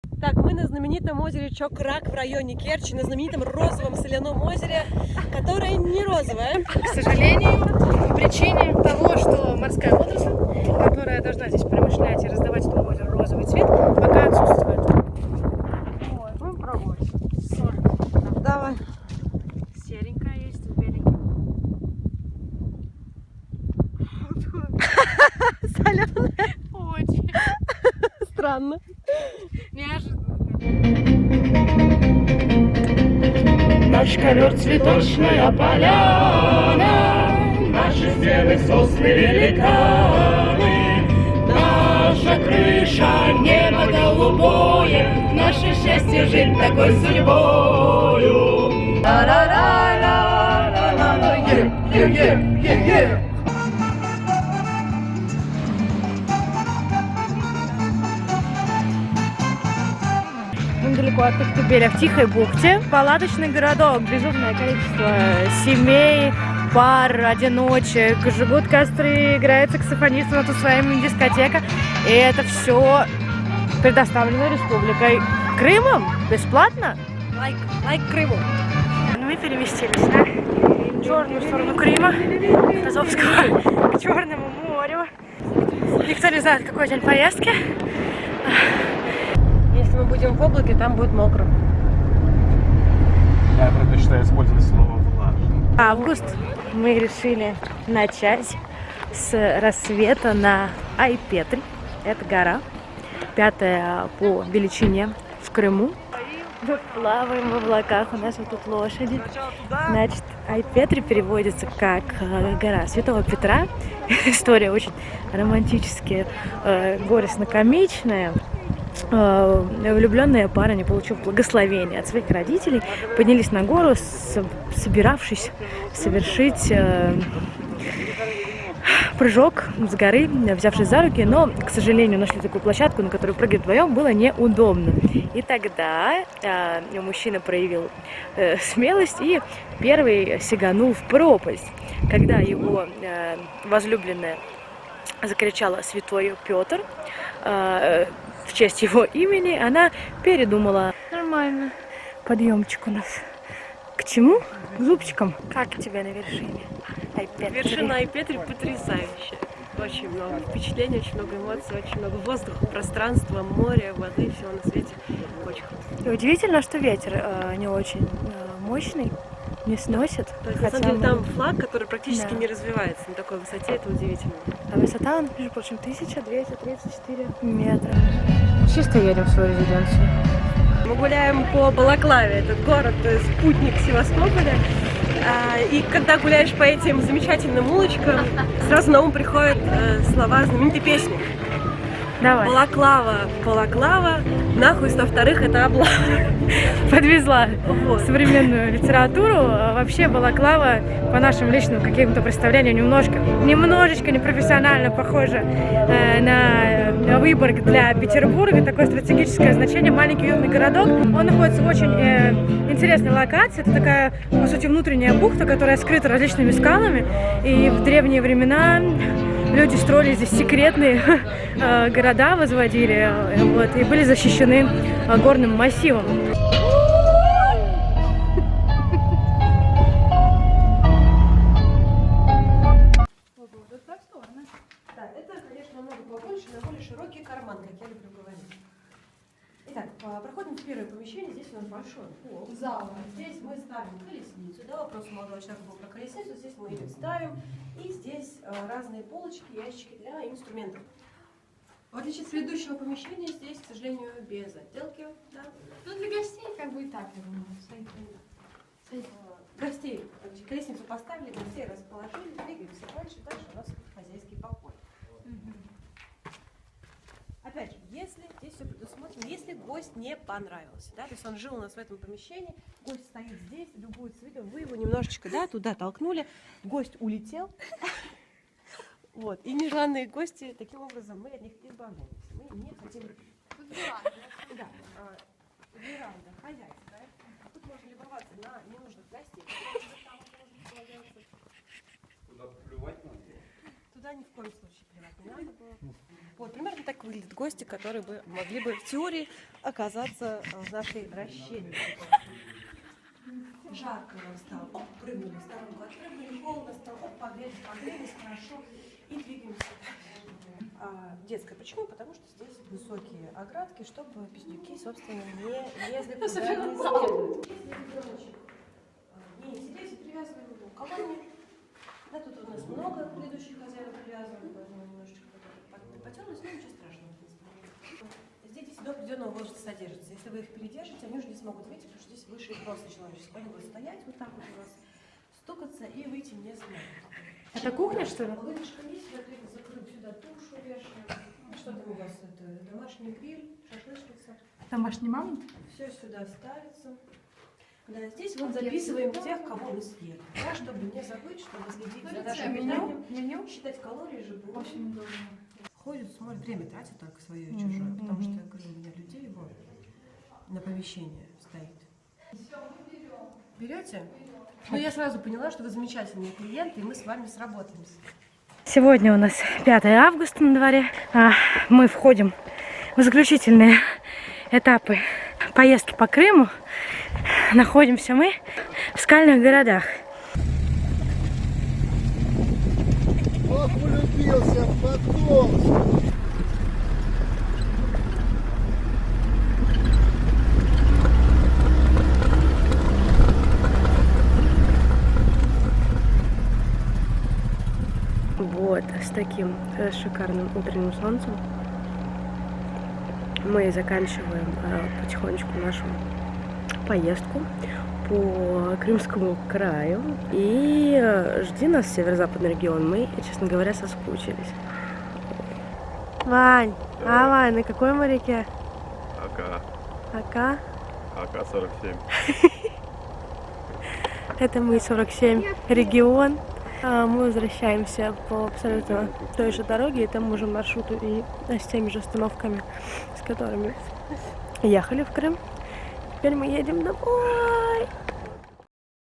Так, мы на знаменитом озере Чокрак в районе Керчи, на знаменитом розовом соляном озере, которое не розовое. К сожалению, по причине того, что морская водоросль, которая должна здесь промышлять и раздавать этому озеру розовый цвет, пока отсутствует. Вот, будем пробовать. Сорт. Давай. Серенькая есть, с беленьким. Соленое. Очень. Странно. Неожиданно. Наш ковер цветочная поляна, наши стены сосны великаны, наша крыша небо голубое, наше счастье жить такой судьбою. Недалеко от Коктебеля, в Тихой бухте, палаточный городок, безумное количество семей, пар, одиночек, жгут костры, играет саксофонист, вот своим дискотека. И это все предоставлено республикой Крымом бесплатно. Лайк Крыму. Мы переместились на черную сторону Крыма, с Азовского к Черному морю. Никто не знает, какой день поездки. Если мы будем в облаке, там будет мокро. Я предпочитаю использовать слово «влажно». Август мы решили начать с рассвета на Айпетри. Это гора, 5-я по величине в Крыму. Мы плаваем в облаках, у нас вот тут лошади. Значит, Айпетри переводится как гора Святого Петра. История очень романтическая, горестно-комичная. Влюбленная пара, не получив благословения от своих родителей, поднялись на гору, собиравшись совершить прыжок с горы, взявшись за руки, но, к сожалению, нашли такую площадку, на которую прыгать вдвоем было неудобно. И тогда мужчина проявил смелость и первый сиганул в пропасть. Когда его возлюбленная закричала «Святой Петр», в честь его имени, она передумала. Нормально. Подъемчик у нас. К чему? К зубчикам. Как тебе на вершине? Айпетри. Вершина Айпетри потрясающая. Очень много впечатлений, очень много эмоций, очень много воздуха, пространства, моря, воды, всего на свете. Очень круто. И удивительно, что ветер не очень мощный, не сносит. То есть, на самом деле, там флаг, который практически не развивается на такой высоте, это удивительно. А высота, между прочим, 1234 метра. Чисто едем в свою резиденцию. Мы гуляем по Балаклаве, этот город, спутник Севастополя. И когда гуляешь по этим замечательным улочкам, сразу на ум приходят слова знаменитой песни. Давай. Балаклава, Балаклава, нахуй 102-х это облава. Подвезла Вот. современную литературу. Вообще Балаклава, по нашим личным каким-то представлениям, немножечко непрофессионально похожа на Выборг для Петербурга. Такое стратегическое значение. Маленький уютный городок. Он находится в очень интересной локации. Это такая, по сути, внутренняя бухта, которая скрыта различными скалами. И в древние времена люди строили здесь секретные города, возводили, вот, и были защищены горным массивом. Тут просторно. Да, это, конечно, намного побольше, на более широкий карман, как я люблю говорить. Итак, проходим в первое помещение. Здесь у нас большой пол, зал. Здесь мы ставим колесницу. Да, вопрос у молодого человека был про колесницу. Здесь мы ее ставим. И здесь разные полочки, ящики для инструментов. В отличие от предыдущего помещения, здесь, к сожалению, без отделки. Да. Ну, для гостей как бы и так, я думаю. Гостей, колесницу поставили, гостей расположили, двигаемся дальше. Дальше у нас хозяйский покой. Опять же, если здесь все предусмотрено, если гость не понравился, да, то есть он жил у нас в этом помещении, гость стоит здесь, любует цветом, вы его немножечко, да, туда толкнули, гость улетел, вот, и нежеланные гости, таким образом, мы от них избавляемся, мы не хотим... Тут веранда. Да, веранда хозяйская, тут можно любоваться на ненужных гостей, Туда плювать надо? туда ни в коем случае плевать не надо было. Вот, примерно такой выглядят гости, которые бы могли бы в теории оказаться в нашей расщелине. Жарко нам стало, оп, прыгнули, сторонку отпрыгнули, холодно стало, оп, погрелись, хорошо, и двигаемся. Детская. Почему? Потому что здесь высокие оградки, чтобы пиздюки, собственно, не лезли куда не следует. Не сидеть и привязывали его колонии. Да, тут у нас много предыдущих хозяев привязывали, поэтому немножечко потерлось, но ничего страшного. Здесь дети до определенного возраста содержатся. Если вы их передержите, они уже не смогут выйти, потому что здесь выше их роста человеческого. Они будут стоять вот так вот у вас, стукаться и выйти не смогут. Это кухня, что ли? Лыжка есть, закрыт сюда тушу вешаем. Что там у вас? Это домашний гриль, шашлычница. Домашний мамонт? Все сюда ставится. Да, здесь вот записываем тех, кого мы съели. Да, чтобы не забыть, чтобы следить за нашим питанием, считать калории же. Очень удобно. Ходят, смотрят, время тратят только свое и чужое, потому что, говорю, у меня людей вот на помещение стоит. Берете? Ну, я сразу поняла, что вы замечательные клиенты, и мы с вами сработаемся. Сегодня у нас 5 августа на дворе. Мы входим в заключительные этапы поездки по Крыму. Находимся мы в скальных городах. Ох, влюбился в потом. Вот, с таким шикарным утренним солнцем мы заканчиваем потихонечку нашу поездку по Крымскому краю. И жди нас северо-западный регион. Мы, честно говоря, соскучились. Вань, Вань, на какой мы реке? Ака. Ака? АК-47. Это мы 47 регион. Мы возвращаемся по абсолютно той же дороге и тому же маршруту и с теми же остановками, с которыми ехали в Крым. Теперь мы едем домой.